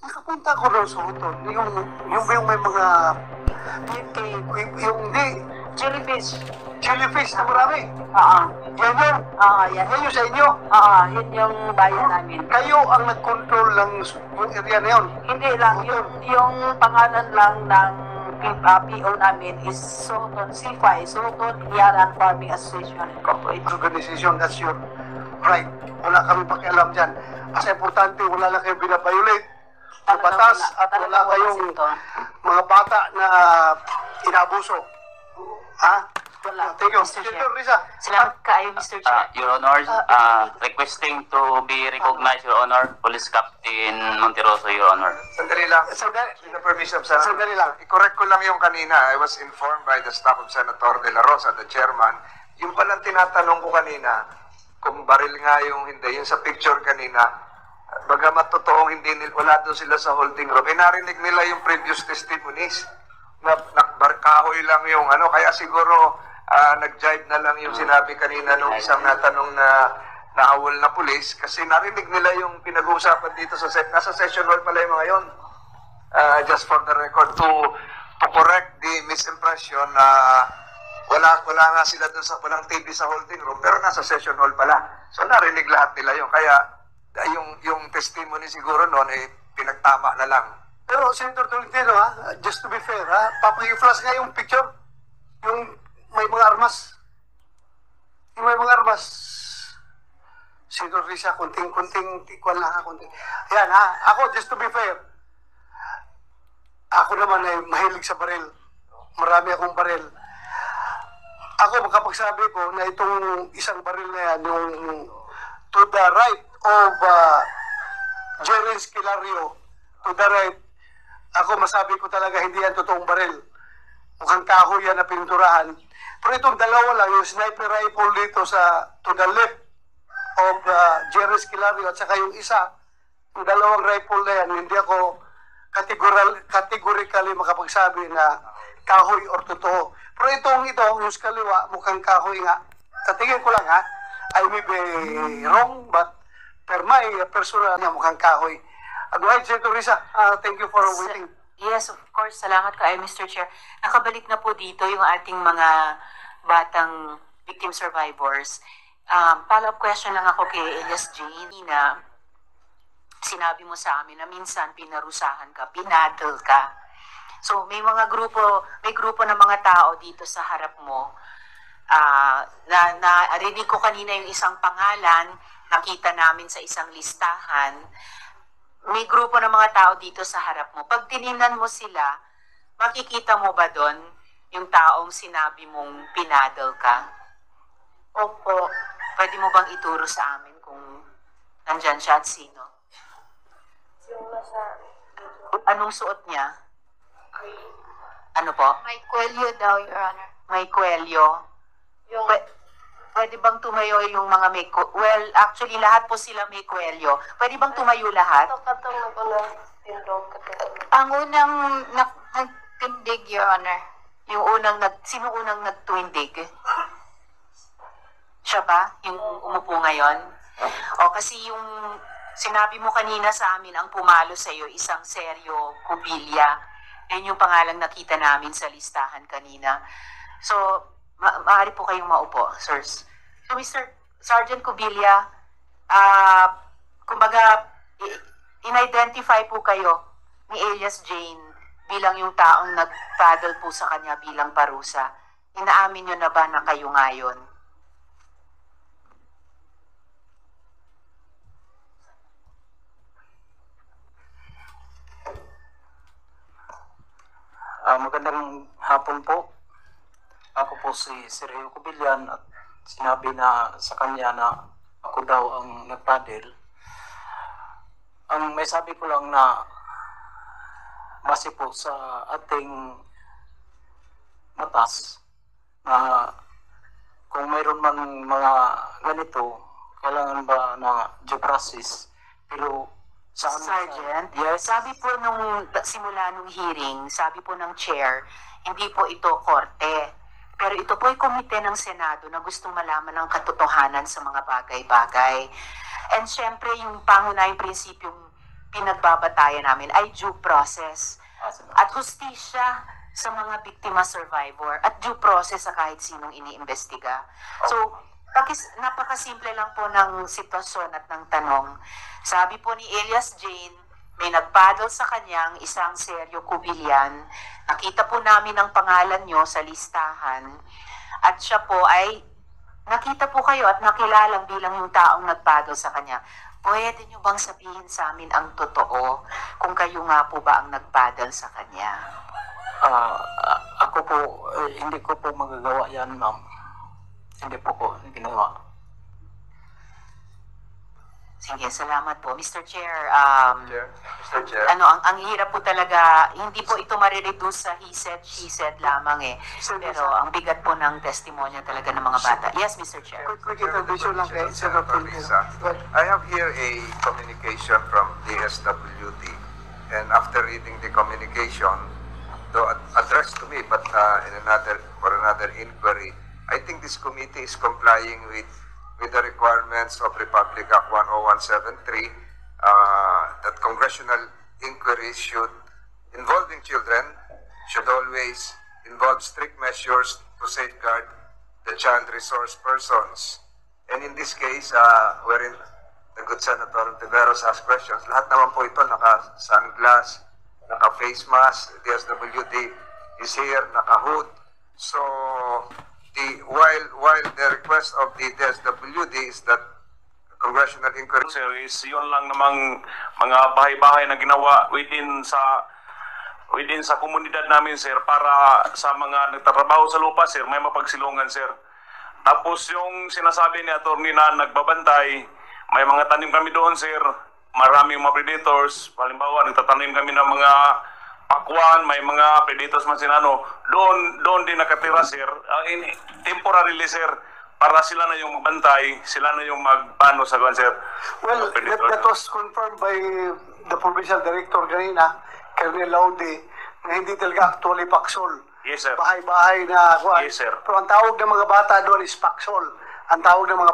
Nakapunta ko doon sa hotel. Yung may mga yung di Jellyfish. jellyfish na marami. Yan yun. Yan. Yan yung sa inyo. Yun yung bayan namin. Kayo ang nag-control ng yung area na yun. Hindi lang, yung pangalan lang ng PO namin is Soton CFI, Soton Yaran Farming Association Incorporated. Organization, that's your right. Wala kami pakialam dyan. As importante, wala lang kayo binabiolate ang batas at wala kayong mga bata na inaabuso. Ha? Wala. Thank you. Mr. Chair. Senator Risa. Salamat kaayo, Mr. Chair. Your Honor, requesting to be recognized, Your Honor, Police Captain Monteroso, Your Honor. Sandali lang. Sandali. With the permission of Senator. Sandali lang. I-correct ko lang yung kanina. I was informed by the staff of Senator De La Rosa, the chairman. Yung palang tinatanong ko kanina, kung baril nga yung hindi, yung sa picture kanina, bagamat totoong hindi, wala doon sila sa holding room. Narinig nila yung previous testimonies na kahoy lang yung ano, kaya siguro nag-jive na lang yung sinabi kanina nung isang natanong na naawol na pulis kasi narinig nila yung pinag-uusapan dito sa nasa session hall pala yung mga yun. Just for the record to correct the misimpression na wala nga sila doon sa walang TV sa holding room pero nasa session hall pala. So narinig lahat nila yun. Kaya yung testimony siguro noon pinagtama na lang. Pero Senator Tolentino, just to be fair, papag-flash nga yung picture. Yung may mga armas. Yung may mga armas. Senator Risa, kunting tikwan lang konting. Ayan ako just to be fair. Ako naman ay mahilig sa baril. Marami akong baril. Ako makapagsabi ko na itong isang baril na yan, yung to the right of Jerry Esquilario, to the right, ako masabi ko talaga hindi yan totoong baril. Mukhang kahoy yan na pinturahan. Pero itong dalawa lang, yung sniper rifle dito sa to the left of Jerry Esquilario at saka yung isa, yung dalawang rifle na yan, hindi ako categorically makapagsabi na kahoy or totoo. Pero ito, yung sa kaliwa, mukhang kahoy nga. Sa tingin ko lang I may be wrong, but per my personal na mukhang kahoy. Go ahead, Senator Risa. Thank you for waiting. Yes, of course. Salamat kaayo, Mr. Chair. Nakabalik na po dito yung ating mga batang victim survivors. Follow-up question lang ako kay Elias Jane na sinabi mo sa amin na minsan pinarusahan ka, pinadal ka. So may grupo ng mga tao dito sa harap mo. Narinig ko kanina yung isang pangalan, nakita namin sa isang listahan. May grupo ng mga tao dito sa harap mo. Pag tinignan mo sila, makikita mo ba doon yung taong sinabi mong pinadal ka? Opo. Pwede mo bang ituro sa amin kung nandyan siya at sino? Yung nasa... Anong suot niya? Ano po? May kwelyo daw, Your Honor. May kwelyo. Yung... Pwede bang tumayo yung mga may... Well, actually, lahat po sila may kwelyo. Pwede bang tumayo lahat? Ito katong unang tindog. Ang unang nagtindig, Your Honor. Sino unang nagtuwindig? Siya ba? Yung umupo ngayon? O, kasi yung sinabi mo kanina sa amin, ang pumalo sa iyo, isang Sergio Cubillia. Yan yung pangalang nakita namin sa listahan kanina. So, maaari po kayong maupo, sirs. So, Mr. Sergeant Cubillia, kumbaga, in-identify po kayo ni Elias Jane bilang yung taong nag-paddle po sa kanya bilang parusa. Inaamin nyo na ba na kayo ngayon? Magandang hapon po. Ako po si Sergio Cubillan at sinabi na sa kanya na ako daw ang nagpadel. Ang may sabi ko lang na base po sa ating batas na kung mayroon man mga ganito, kailangan ba na due process? Pero sa Sergeant, yes, sabi po nung simula nung hearing, sabi po ng chair, hindi po ito korte. Pero ito po ay komite ng Senado na gustong malaman ng katotohanan sa mga bagay-bagay. And syempre, yung pangunahing prinsipyong pinagbabatayan namin ay due process. At hustisya sa mga biktima survivor at due process sa kahit sinong iniimbestiga. So, napakasimple lang po ng sitwasyon at ng tanong. Sabi po ni Elias Jane, may nagpaddle sa kanyang isang Sergio Cubillan. Nakita po namin ang pangalan nyo sa listahan. At siya po ay, nakita po kayo at nakilalang bilang yung taong nagpaddle sa kanya. Pwede nyo bang sabihin sa amin ang totoo kung kayo nga po ba ang nagpaddle sa kanya? ako po, hindi ko po magagawa yan, ma'am. Hindi po ko ginawa. Sige, salamat po. Mr. Chair, Mr. Chair. ang hirap po talaga, hindi po ito marireduce sa he said, she said lamang eh. Pero ang bigat po ng testimonya talaga ng mga bata. Yes, Mr. Chair. Quick introduction lang kay Senator Lisa. I have here a communication from DSWD, and after reading the communication, though addressed to me, but for another inquiry, I think this committee is complying with the requirements of Republic Act 10173, that congressional inquiries involving children should always involve strict measures to safeguard the child resource persons. And in this case, wherein the good Senator Tiveros asked questions, lahat naman po ito naka-sunglass, naka-face mask, DSWD is here, naka-hood. So, while the request of the DSWD is that congressional inquiry... Sir, is yun lang namang mga bahay-bahay na ginawa within sa komunidad namin, sir, para sa mga nagtatrabaho sa lupa, sir, may mapagsilungan, sir. Tapos yung sinasabi ni attorney na nagbabantay, may mga tanim kami doon, sir, maraming mga predators, halimbawa nagtatanim kami ng mga pakwan, may mga predators man sinano, doon din nakatira, sir, temporarily, sir, para sila na yung magbantay, sila na yung magpano sa sir. Well, that was confirmed by the provincial director kanina, Colonel Laude, na hindi talaga actually paksol. Yes, sir. Bahay-bahay na kuwan. Yes, sir. Pero ang tawag ng mga bata doon is paksol. Ang tawag ng mga